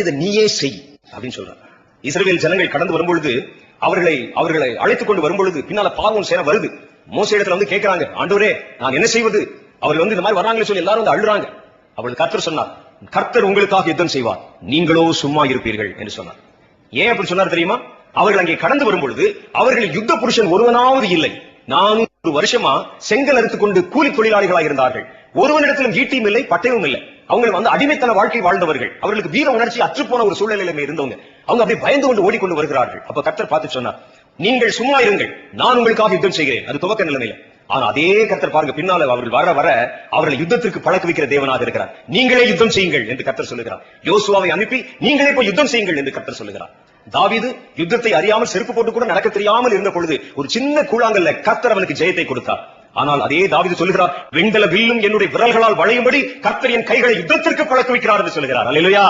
இதை நீயே செய் அப்படின்னு சொல்றாங்க. இஸ்ரவேல் ஜனங்கள் கடந்து வரும்பொழுது அவர்களை அழைத்துக் கொண்டு வரும்பொழுது பின்னால பார்வோன் சேனை வருது. மோசே இடத்துல வந்து கேட்கிறாங்க, ஆண்டவரே நான் என்ன செய்வது, அவர்கள் இந்த மாதிரி வர்றாங்கன்னு சொல்லி எல்லாரும் வந்து அழுறாங்க. அவர்கள் கர்த்தர் சொன்னார், கர்த்தர் உங்களுக்காக யுத்தம் செய்வார், நீங்களோ சும்மா இருப்பீர்கள் என்று சொன்னார். ஏன் அப்படி சொன்னார் தெரியுமா? அவர்கள் அங்கே கடந்து வரும்பொழுது அவர்கள் யுத்த புருஷன் ஒருவனாவது இல்லை. 400 வருஷமா செங்கல் அறுத்துக் கொண்டு கூலி தொழிலாளிகளாக இருந்தார்கள். ஒருவனிடத்திலும் ஈட்டியும் இல்லை, பட்டயமும் இல்லை. அவங்க வந்து அடிமைத்தன வாழ்க்கை வாழ்ந்தவர்கள். அவர்களுக்கு வீர உணர்ச்சி அற்றுப்போன ஒரு சூழ்நிலையில இருந்தவங்க. அவங்க அப்படியே பயந்து கொண்டு ஓடிக்கொண்டு வருகிறார்கள். அப்ப கர்த்தர் பார்த்து சொன்னார், நீங்கள் சும்மா இருங்கள், நான் உங்களுக்காக யுத்தம் செய்கிறேன். அது துவக்க நிலைமையில. ஆனா அதே கர்த்தர் பாருங்க, பின்னால அவர்கள் வர வர அவர்களை யுத்தத்திற்கு பழக்க வைக்கிற தேவனாக இருக்கிறார். நீங்களே யுத்தம் செய்யுங்கள் என்று கர்த்தர் சொல்லுகிறார். யோசுவாவை அனுப்பி நீங்களே போய் யுத்தம் செய்யுங்கள் என்று கர்த்தர் சொல்லுகிறார். தாவீது யுத்தத்தை அறியாமல் செருப்பு போட்டு கூட நடக்க தெரியாமல் இருந்த பொழுது ஒரு சின்ன கூழாங்கல்ல கர்த்தர் அவனுக்கு ஜெயத்தை கொடுத்தார். ஆனால் அதே தாவீது சொல்லுகிறார், வெண்கல வில்லும் என்னுடைய விரல்களால் வளையும்படி கர்த்தர் என் கைகளை யுத்தத்திற்கு பழக்க வைக்கிறார் என்று சொல்லுகிறார். அல்லேலூயா.